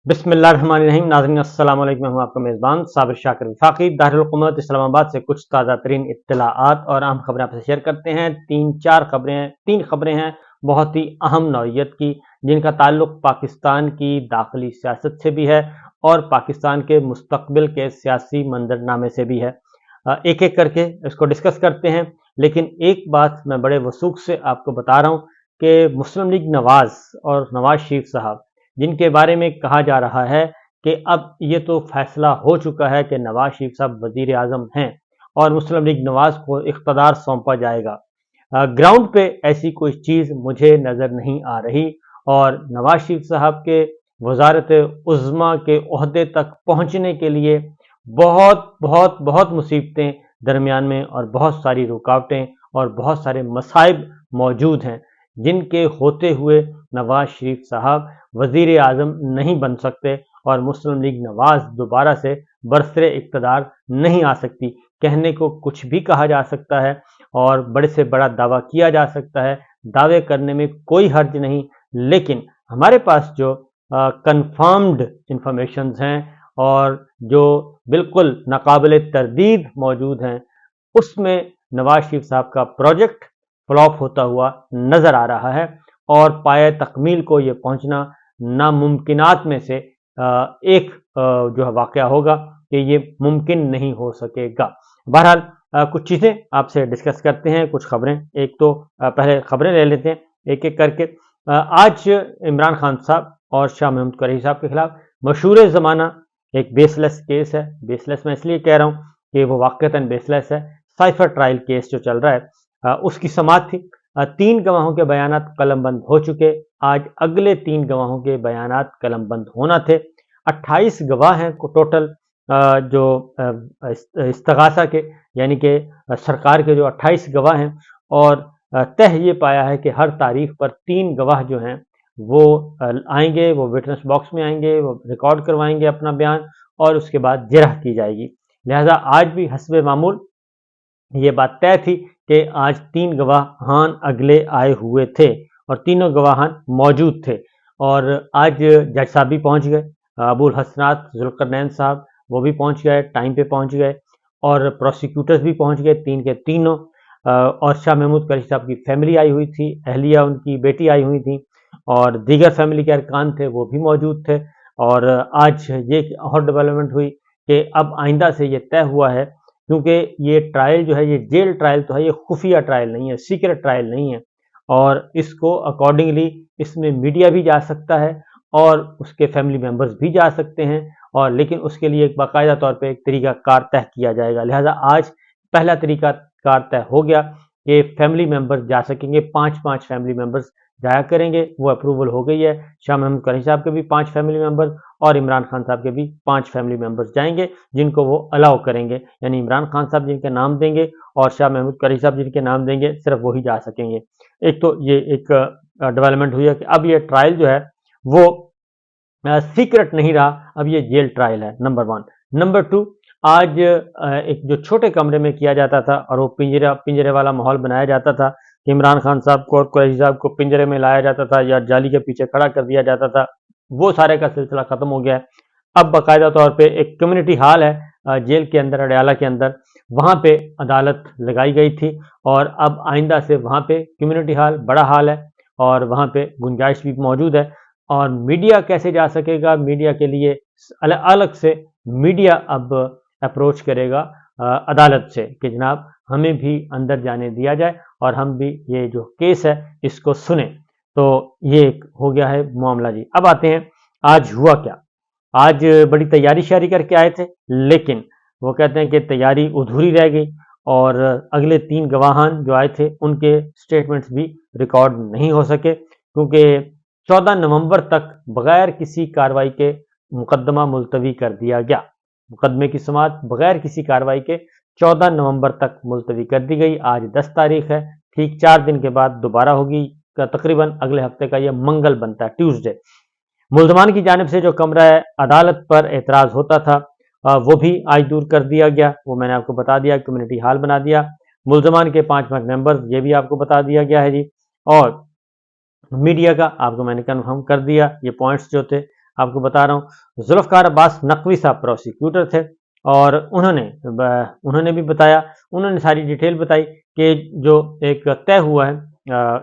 बिस्मिल्लाहिर्रहमानिर्रहीम। नाज़रीन अस्सलाम वालेकुम। मैं हूं आपका मेज़बान साबिर शाकिर वफाकी। दारुल हुकूमत इस्लामाबाद से कुछ ताज़ा तरीन इत्तलाआत और अहम खबरें आपसे शेयर करते हैं। तीन खबरें हैं बहुत ही अहम नौइयत की, जिनका ताल्लुक पाकिस्तान की दाखिली सियासत से भी है और पाकिस्तान के मुस्तकबिल के सियासी मंजरनामे से भी है। एक एक करके इसको डिस्कस करते हैं, लेकिन एक बात मैं बड़े वसूख से आपको बता रहा हूँ कि मुस्लिम लीग नवाज और नवाज शरीफ साहब, जिनके बारे में कहा जा रहा है कि अब ये तो फैसला हो चुका है कि नवाज शरीफ साहब वजीर आजम हैं और मुस्लिम लीग नवाज को इख्तदार सौंपा जाएगा। ग्राउंड पे ऐसी कोई चीज़ मुझे नज़र नहीं आ रही और नवाज शरीफ साहब के वजारत उज़्मा के ओहदे तक पहुंचने के लिए बहुत बहुत बहुत मुसीबतें दरमियान में और बहुत सारी रुकावटें और बहुत सारे मसाइब मौजूद हैं, जिनके होते हुए नवाज शरीफ साहब वजीर आजम नहीं बन सकते और मुस्लिम लीग नवाज दोबारा से बरसरे इक़्तिदार नहीं आ सकती। कहने को कुछ भी कहा जा सकता है और बड़े से बड़ा दावा किया जा सकता है, दावे करने में कोई हर्ज नहीं, लेकिन हमारे पास जो कंफर्म्ड इंफॉर्मेशंस हैं और जो बिल्कुल नाकाबिल तरदीद मौजूद हैं, उसमें नवाज शरीफ साहब का प्रोजेक्ट फ्लॉप होता हुआ नज़र आ रहा है और पाए तकमील को ये पहुंचना नामुमकिनात में से एक जो है वाक़या होगा कि ये मुमकिन नहीं हो सकेगा। बहरहाल कुछ चीज़ें आपसे डिस्कस करते हैं, कुछ खबरें। एक तो पहले खबरें ले लेते हैं एक एक करके। आज इमरान खान साहब और शाह महमूद कुरैशी साहब के खिलाफ मशहूर ज़माना एक बेसलेस केस है। बेसलेस मैं इसलिए कह रहा हूँ कि वो वाक़तन बेसलेस है। साइफर ट्रायल केस जो चल रहा है उसकी समाअत थी। 3 गवाहों के बयानात कलमबंद हो चुके। आज अगले 3 गवाहों के बयानात कलमबंद होना थे। 28 गवाह हैं टोटल जो इस्तगासा के, यानी कि सरकार के जो 28 गवाह हैं, और तय ये पाया है कि हर तारीख पर 3 गवाह जो हैं वो आएंगे, वो विटनेस बॉक्स में आएंगे, वो रिकॉर्ड करवाएंगे अपना बयान और उसके बाद जिरह की जाएगी। लिहाजा आज भी हस्बे मामूल ये बात तय थी कि आज 3 गवाहान अगले आए हुए थे और तीनों गवाहान मौजूद थे और आज जज साहब भी पहुंच गए। अबुल हसनात जुल्करनैन साहब वो भी पहुंच गए, टाइम पे पहुंच गए, और प्रोसिक्यूटर्स भी पहुंच गए, 3 के तीनों। और शाह महमूद कुरैशी साहब की फैमिली आई हुई थी, अहलिया उनकी बेटी आई हुई थी और दीगर फैमिली के अरकान थे वो भी मौजूद थे। और आज ये और डेवलपमेंट हुई कि अब आइंदा से ये तय हुआ है, क्योंकि ये ट्रायल जो है ये जेल ट्रायल तो है, ये खुफिया ट्रायल नहीं है, सीक्रेट ट्रायल नहीं है, और इसको अकॉर्डिंगली इसमें मीडिया भी जा सकता है और उसके फैमिली मेम्बर्स भी जा सकते हैं, और लेकिन उसके लिए एक बाकायदा तौर पे एक तरीका कार तय किया जाएगा। लिहाजा आज पहला तरीका कार तय हो गया कि फैमिली मेम्बर्स जा सकेंगे। 5-5 फैमिली मेम्बर्स जाया करेंगे, वो अप्रूवल हो गई है। शाह महमूद कुरैशी साहब के भी 5 फैमिली मेम्बर्स और इमरान खान साहब के भी 5 फैमिली मेम्बर्स जाएंगे, जिनको वो अलाउ करेंगे। यानी इमरान खान साहब जिनके नाम देंगे और शाह महमूद कुरैशी साहब जिनके नाम देंगे, सिर्फ वही जा सकेंगे। एक तो ये एक डेवलपमेंट हुई है कि अब ये ट्रायल जो है वो सीक्रेट नहीं रहा, अब ये जेल ट्रायल है, नंबर 1। नंबर 2, आज एक जो छोटे कमरे में किया जाता था और वो पिंजरे वाला माहौल बनाया जाता था कि इमरान खान साहब को और कुरैशी साहब को पिंजरे में लाया जाता था या जाली के पीछे खड़ा कर दिया जाता था, वो सारे का सिलसिला खत्म हो गया है। अब बाकायदा तौर पे एक कम्युनिटी हॉल है जेल के अंदर, अडयाला के अंदर, वहाँ पे अदालत लगाई गई थी और अब आइंदा से वहाँ पे कम्युनिटी हॉल बड़ा हॉल है और वहाँ पे गुंजाइश भी मौजूद है। और मीडिया कैसे जा सकेगा, मीडिया के लिए अलग से मीडिया अब अप्रोच करेगा अदालत से कि जनाब हमें भी अंदर जाने दिया जाए और हम भी ये जो केस है इसको सुने। तो ये एक हो गया है मामला जी। अब आते हैं आज हुआ क्या। आज बड़ी तैयारी शारी करके आए थे, लेकिन वो कहते हैं कि तैयारी अधूरी रह गई और अगले 3 गवाहान जो आए थे उनके स्टेटमेंट्स भी रिकॉर्ड नहीं हो सके, क्योंकि 14 नवंबर तक बगैर किसी कार्रवाई के मुकदमा मुलतवी कर दिया गया। मुकदमे की समाअत बगैर किसी कार्रवाई के 14 नवंबर तक मुलतवी कर दी गई। आज 10 तारीख है, ठीक 4 दिन के बाद दोबारा होगी। तकरीबन अगले हफ्ते का यह मंगल बनता है, ट्यूसडे। मुल्जमान की जानिब से जो कमरा अदालत पर एतराज़ होता था वो भी आज दूर कर दिया गया। वो मैंने आपको बता दिया, कम्युनिटी हॉल बना दिया। मुल्जमान के 5 मेंबर्स, ये भी आपको बता दिया गया है जी। और मीडिया का आपको मैंने कन्फर्म कर दिया, ये पॉइंट्स जो थे। आपको बता रहा हूँ। ज़ुल्फ़िकार अब्बास नकवी साहब प्रोसिक्यूटर थे और उन्होंने भी बताया, उन्होंने सारी डिटेल बताई कि जो एक तय हुआ है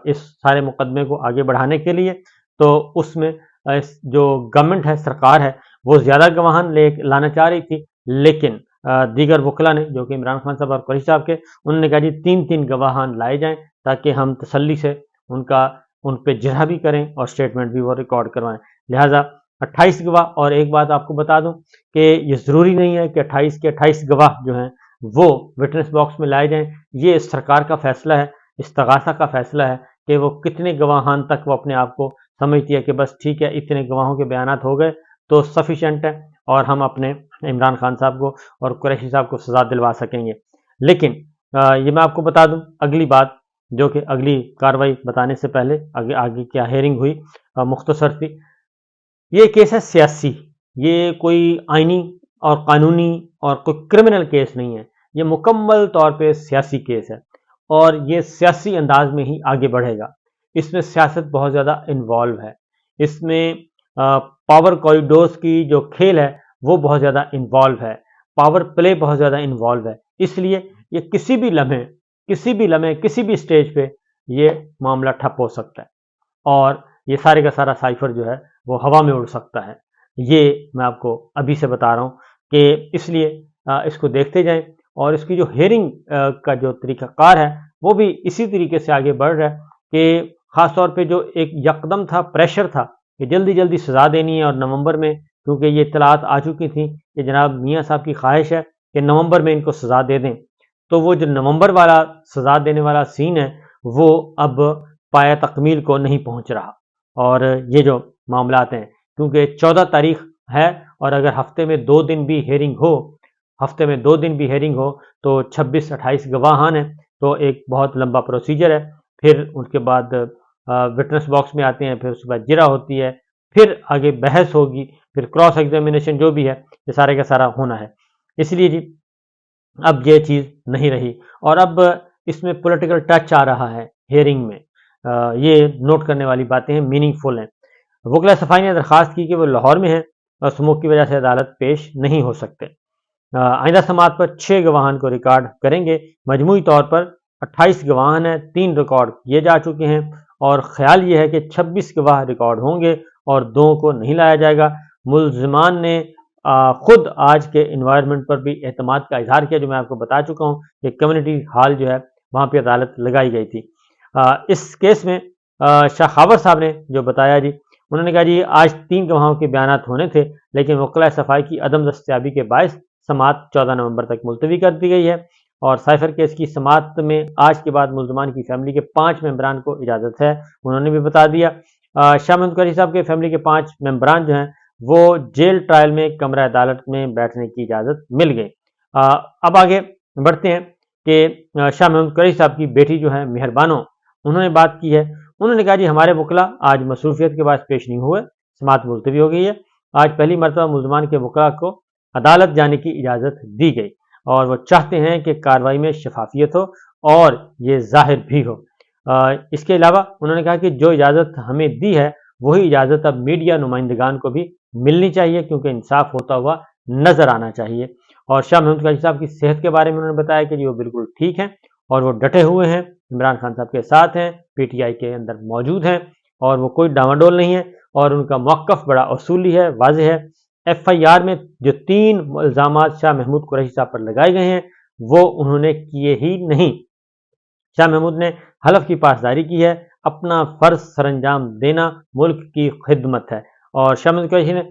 इस सारे मुकदमे को आगे बढ़ाने के लिए, तो उसमें जो गवर्नमेंट है, सरकार है, वो ज़्यादा गवाहान लाना चाह रही थी, लेकिन दीगर वकला ने, जो कि इमरान खान साहब और कुरैशी साहब के, उन्होंने कहा जी 3-3 गवाहान लाए जाएं ताकि हम तसल्ली से उन पे जरा भी करें और स्टेटमेंट भी वो रिकॉर्ड करवाएं। लिहाजा 28 गवाह, और एक बात आपको बता दूं कि ये ज़रूरी नहीं है कि 28 के 28 गवाह जो हैं वो विटनेस बॉक्स में लाए जाएं। ये सरकार का फैसला है, इस्तगासा का फैसला है कि वो कितने गवाहान तक वो अपने आप को समझती है कि बस ठीक है, इतने गवाहों के बयानात हो गए तो सफिशेंट है और हम अपने इमरान खान साहब को और कुरैशी साहब को सजा दिलवा सकेंगे। लेकिन ये मैं आपको बता दूं अगली बात, जो कि अगली कार्रवाई बताने से पहले आगे क्या हेयरिंग हुई मुख्तसर सी। ये केस है सियासी, ये कोई आइनी और कानूनी और कोई क्रिमिनल केस नहीं है, ये मुकम्मल तौर पे सियासी केस है और ये सियासी अंदाज में ही आगे बढ़ेगा। इसमें सियासत बहुत ज़्यादा इन्वॉल्व है, इसमें पावर कॉरिडोर्स की जो खेल है वो बहुत ज़्यादा इन्वॉल्व है, पावर प्ले बहुत ज़्यादा इन्वॉल्व है। इसलिए ये किसी भी लम्हे किसी भी स्टेज पे ये मामला ठप हो सकता है और ये सारे का सारा साइफर जो है वो हवा में उड़ सकता है। ये मैं आपको अभी से बता रहा हूँ कि इसलिए इसको देखते जाएं और इसकी जो हेयरिंग का जो तरीक़ाकार है वो भी इसी तरीके से आगे बढ़ रहा है कि ख़ास तौर पे जो एक यकदम था, प्रेशर था कि जल्दी जल्दी सज़ा देनी है, और नवंबर में क्योंकि ये इत्तलात आ चुकी थी कि जनाब मियाँ साहब की ख्वाहिश है कि नवंबर में इनको सज़ा दे दें, तो वो जो नवंबर वाला सज़ा देने वाला सीन है वो अब पाया तकमील को नहीं पहुँच रहा। और ये जो मामलात हैं, क्योंकि 14 तारीख है और अगर हफ्ते में 2 दिन भी हेयरिंग हो तो 26-28 गवाहान है, तो एक बहुत लंबा प्रोसीजर है। फिर उसके बाद विटनेस बॉक्स में आते हैं, फिर उसके बाद जिरा होती है, फिर आगे बहस होगी, फिर क्रॉस एग्जामिनेशन जो भी है, ये सारे का सारा होना है। इसलिए जी अब ये चीज़ नहीं रही और अब इसमें पॉलिटिकल टच आ रहा है हेयरिंग में। ये नोट करने वाली बातें हैं, मीनिंगफुल हैं। वकला सफाई ने दरख्वास्त की कि वो लाहौर में है और स्मोक की वजह से अदालत पेश नहीं हो सकते। आइंदा समात पर 6 गवाहान को रिकॉर्ड करेंगे। मजमूई तौर पर 28 गवाहान हैं, 3 रिकॉर्ड किए जा चुके हैं और ख्याल ये है कि 26 गवाह रिकॉर्ड होंगे और 2 को नहीं लाया जाएगा। मुल्ज़िमान ने खुद आज के इन्वायरमेंट पर भी एतमाद का इजहार किया, जो मैं आपको बता चुका हूँ कि कम्युनिटी हॉल जो है वहाँ पर अदालत लगाई गई थी। इस केस में शाखावर साहब ने जो बताया जी, उन्होंने कहा जी आज 3 गवाहों के बयानात होने थे, लेकिन वकला सफाई की अदम दस्तयाबी के बायस समात 14 नवंबर तक मुलतवी कर दी गई है और साइफर केस की समात में आज के बाद मुल्ज़मान की फैमिली के 5 मेंबरान को इजाज़त है, उन्होंने भी बता दिया। शाह महमूद कुरैशी साहब के फैमिली के 5 मेंबरान जो हैं वो जेल ट्रायल में कमरा अदालत में बैठने की इजाज़त मिल गई। अब आगे बढ़ते हैं कि शाह महमूद कुरैशी साहब की बेटी जो है मेहरबानो, उन्होंने बात की है। उन्होंने कहा जी हमारे वकला आज मसरूफियत के बाद पेश नहीं हुए, समात मुलतवी हो गई है। आज पहली मरतबा मुल्ज़मान के वकला को अदालत जाने की इजाज़त दी गई और वो चाहते हैं कि कार्रवाई में शफाफियत हो और ये ज़ाहिर भी हो। इसके अलावा उन्होंने कहा कि जो इजाज़त हमें दी है वही इजाज़त अब मीडिया नुमाइंदगान को भी मिलनी चाहिए, क्योंकि इंसाफ होता हुआ नज़र आना चाहिए। और शाह महमूद कुरैशी साहब की सेहत के बारे में उन्होंने बताया कि वो बिल्कुल ठीक हैं और वो डटे हुए हैं, इमरान खान साहब के साथ हैं, पीटीआई के अंदर मौजूद हैं और वो कोई डामाडोल नहीं है और उनका मौक़िफ़ बड़ा असूली है, वाज़ेह है। एफआईआर में जो 3 इल्ज़ामात शाह महमूद कुरैशी साहब पर लगाए गए हैं वो उन्होंने किए ही नहीं। शाह महमूद ने हलफ की पासदारी की है, अपना फ़र्ज सरअंजाम देना मुल्क की खिदमत है और शाह महमूद कुरैशी ने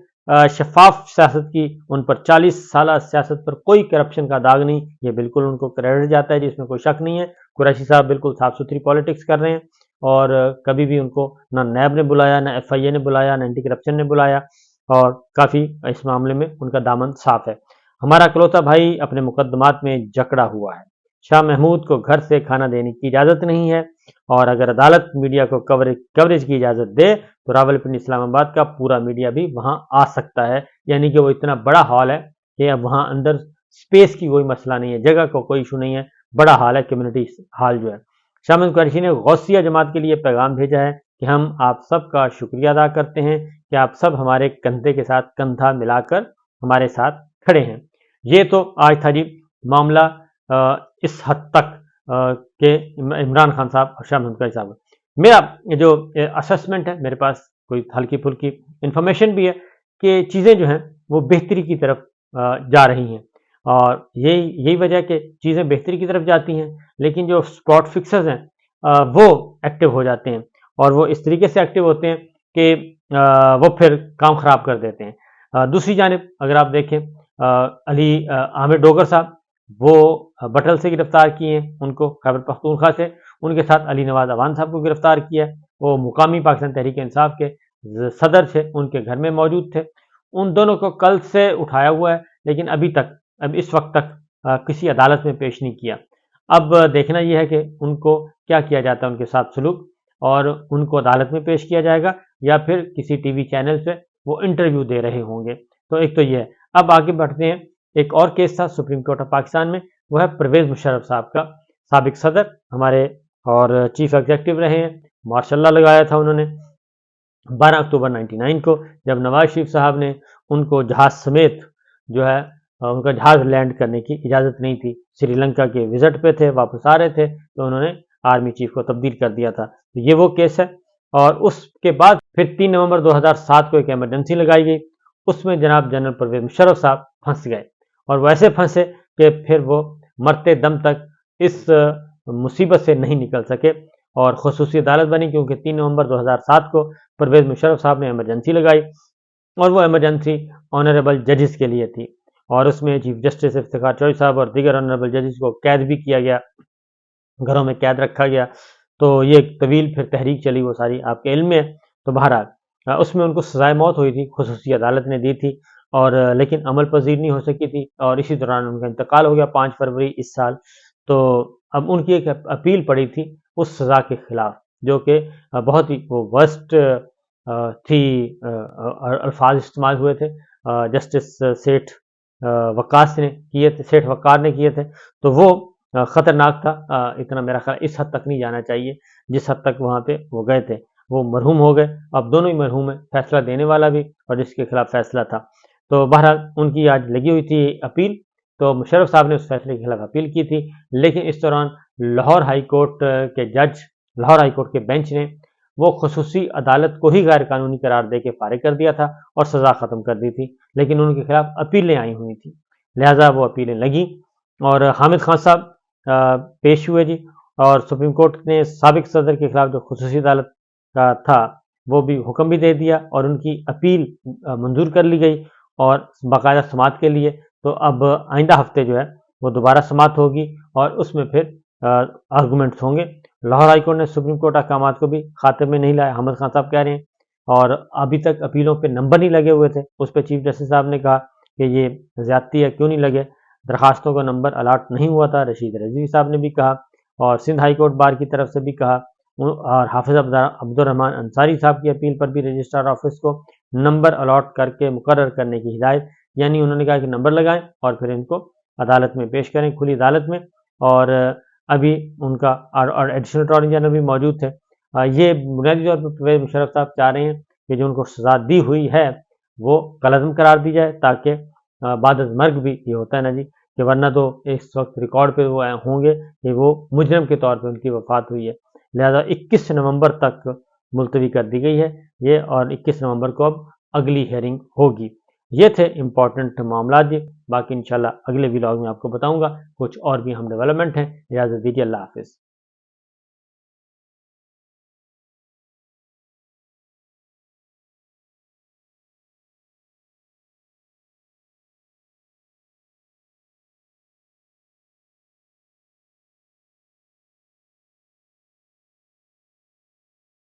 शफाफ सियासत की, उन पर 40 साल सियासत पर कोई करप्शन का दाग नहीं, ये बिल्कुल उनको क्रेडिट जाता है जिसमें कोई शक नहीं है। कुरैशी साहब बिल्कुल साफ सुथरी पॉलिटिक्स कर रहे हैं और कभी भी उनको ना नैब ने बुलाया, ना एफआईए ने बुलाया, ना एंटी करप्शन ने बुलाया और काफ़ी इस मामले में उनका दामन साफ है। हमारा इकलौता भाई अपने मुकदमात में जकड़ा हुआ है। शाह महमूद को घर से खाना देने की इजाज़त नहीं है और अगर अदालत मीडिया को कवरेज की इजाज़त दे तो रावलपिंडी इस्लामाबाद का पूरा मीडिया भी वहां आ सकता है। यानी कि वो इतना बड़ा हॉल है कि अब वहां अंदर स्पेस की कोई मसला नहीं है, जगह का कोई इशू नहीं है, बड़ा हॉल है कम्युनिटी हॉल जो है। शाह महमूद कुरैशी ने गौसिया जमात के लिए पैगाम भेजा है कि हम आप सबका शुक्रिया अदा करते हैं کہ آپ سب ہمارے کندھے کے ساتھ کندھا ملا کر ہمارے ساتھ کھڑے ہیں۔ یہ تو آج تھا جی معاملہ اس حد تک کہ عمران خان صاحب اور شاہ محمود قریشی صاحب۔ میرا جو اسسمنٹ ہے، میرے پاس کوئی ہلکی پھلکی انفارمیشن بھی ہے کہ چیزیں جو ہیں وہ بہتری کی طرف جا رہی ہیں، اور یہی وجہ ہے کہ چیزیں بہتری کی طرف جاتی ہیں، لیکن جو اسپاٹ فکسرز ہیں وہ ایکٹیو ہو جاتے ہیں، اور وہ اس طریقے سے ایکٹیو ہوتے ہیں کہ وہ پھر کام خراب کر دیتے ہیں۔ دوسری جانب اگر آپ دیکھیں علی عامر ڈوگر صاحب، وہ بٹل سے گرفتار کیے ہیں، ان کو خیبر پختونخوا سے، ان کے ساتھ علی نواز اعوان صاحب کو گرفتار کیا ہے، وہ مقامی پاکستان تحریک انصاف کے صدر تھے، ان کے گھر میں موجود تھے۔ ان دونوں کو کل سے اٹھایا ہوا ہے، لیکن اب اس وقت تک کسی عدالت میں پیش نہیں کیا۔ اب دیکھنا یہ ہے کہ ان کو کیا کیا جاتا ہے ان کے ساتھ سلوک، اور ان کو عدالت میں پیش کیا جائے گا یا پھر کسی ٹی وی چینل پہ وہ انٹرویو دے رہے ہوں گے۔ تو ایک تو یہ ہے۔ اب آگے بڑھتے ہیں، ایک اور کیس تھا سپریم کورٹ آف پاکستان میں، وہ ہے پرویز مشرف صاحب کا، سابق صدر ہمارے اور چیف ایگزیکٹو رہے ہیں، ماشاء اللہ لگایا تھا انہوں نے 12 اکتوبر 99 کو، جب نواز شریف صاحب نے ان کو جہاز سمیت جو ہے ان کا جہاز لینڈ کرنے کی اجازت نہیں تھی، سری لنکا کے وزٹ پہ تھے، واپس آ رہے تھے، تو انہوں نے آرمی چیف کو تبدیل کر دیا تھا۔ تو یہ وہ کیس ہے، اور اس کے بعد پھر 3 نومبر 2007 کو ایک ایمرجنسی لگائی گئی، اس میں جناب جنرل پرویز مشرف صاحب پھنس گئے، اور ویسے پھنسے کہ پھر وہ مرتے دم تک اس مصیبت سے نہیں نکل سکے، اور خصوصی عدالت بنی، کیونکہ 3 نومبر 2007 کو پرویز مشرف صاحب نے ایمرجنسی لگائی، اور وہ ایمرجنسی آنریبل ججز کے لیے تھی، اور اس میں چیف جسٹس افتخار چوہدری صاحب اور دیگر آنریبل ججز کو قید بھی کیا گیا، گھروں میں قید رکھا گیا۔ تو یہ ایک طویل پھر تحریک چلی، وہ ساری آپ کے علم میں ہے۔ تو بہرحال اس میں ان کو سزائے موت ہوئی تھی، خصوصی عدالت نے دی تھی، اور لیکن عمل پذیر نہیں ہو سکی تھی، اور اسی دوران ان کا انتقال ہو گیا 5 فروری اس سال۔ تو اب ان کی ایک اپیل پڑی تھی اس سزا کے خلاف، جو کہ بہت ہی وہ ورسٹ تھی، الفاظ استعمال ہوئے تھے، جسٹس سیٹھ وقار نے کیے تھے، تو وہ خطرناک تھا۔ اتنا میرا خیال اس حد تک نہیں جانا چاہیے جس حد تک وہاں پہ وہ گئے تھے، وہ مرحوم ہو گئے، اب دونوں ہی مرحوم ہیں، فیصلہ دینے والا بھی اور جس کے خلاف فیصلہ تھا۔ تو بہرحال ان کی آج لگی ہوئی تھی اپیل، تو مشرف صاحب نے اس فیصلے کے خلاف اپیل کی تھی، لیکن اس دوران لاہور ہائی کورٹ کے جج، لاہور ہائی کورٹ کے بینچ نے وہ خصوصی عدالت کو ہی غیر قانونی قرار دے کے فارغ کر دیا تھا اور سزا ختم کر دی تھی، لیکن ان کے خلاف اپیلیں آئی ہوئی تھیں، لہٰذا وہ اپیلیں لگیں، اور حامد خان صاحب پیش ہوئے جی، اور سپریم کورٹ نے سابق صدر کے خلاف جو خصوصی عدالت کا تھا وہ بھی حکم بھی دے دیا، اور ان کی اپیل منظور کر لی گئی اور باقاعدہ سماعت کے لیے۔ تو اب آئندہ ہفتے جو ہے وہ دوبارہ سماعت ہوگی، اور اس میں پھر آرگومنٹس ہوں گے۔ لاہور ہائی کورٹ نے سپریم کورٹ احکامات کو بھی خاطر میں نہیں لایا، حامد خان صاحب کہہ رہے ہیں، اور ابھی تک اپیلوں پہ نمبر نہیں لگے ہوئے تھے، اس پہ چیف جسٹس صاحب نے کہا کہ یہ زیادتی ہے، کیوں نہیں لگے، درخواستوں کا نمبر الاٹ نہیں ہوا تھا، رشید رضوی صاحب نے بھی کہا، اور سندھ ہائی کورٹ بار کی طرف سے بھی کہا، اور حافظ عبدالرحمان انصاری صاحب کی اپیل پر بھی رجسٹرار آفس کو نمبر الاٹ کر کے مقرر کرنے کی ہدایت، یعنی انہوں نے کہا کہ نمبر لگائیں اور پھر ان کو عدالت میں پیش کریں، کھلی عدالت میں، اور ابھی ان کا اور ایڈیشنل اٹارنی جنرل بھی موجود تھے۔ یہ بنیادی طور پر پرویز مشرف صاحب چاہ رہے ہیں کہ جو ان کو سزا دی ہوئی ہے وہ کالعدم قرار دی جائے، تاکہ بعد از مرگ بھی یہ ہوتا ہے نا جی، کہ ورنہ تو اس وقت ریکارڈ پہ وہ ہوں گے کہ وہ مجرم کے طور پہ ان کی وفات ہوئی ہے، لہذا 21 نومبر تک ملتوی کر دی گئی ہے یہ، اور 21 نومبر کو اب اگلی ہیئرنگ ہوگی۔ یہ تھے امپورٹنٹ معاملات جی، باقی انشاءاللہ اگلے ولاگ میں آپ کو بتاؤں گا کچھ اور بھی ہم ڈیولپمنٹ ہیں۔ اجازت دیجیے، اللہ حافظ۔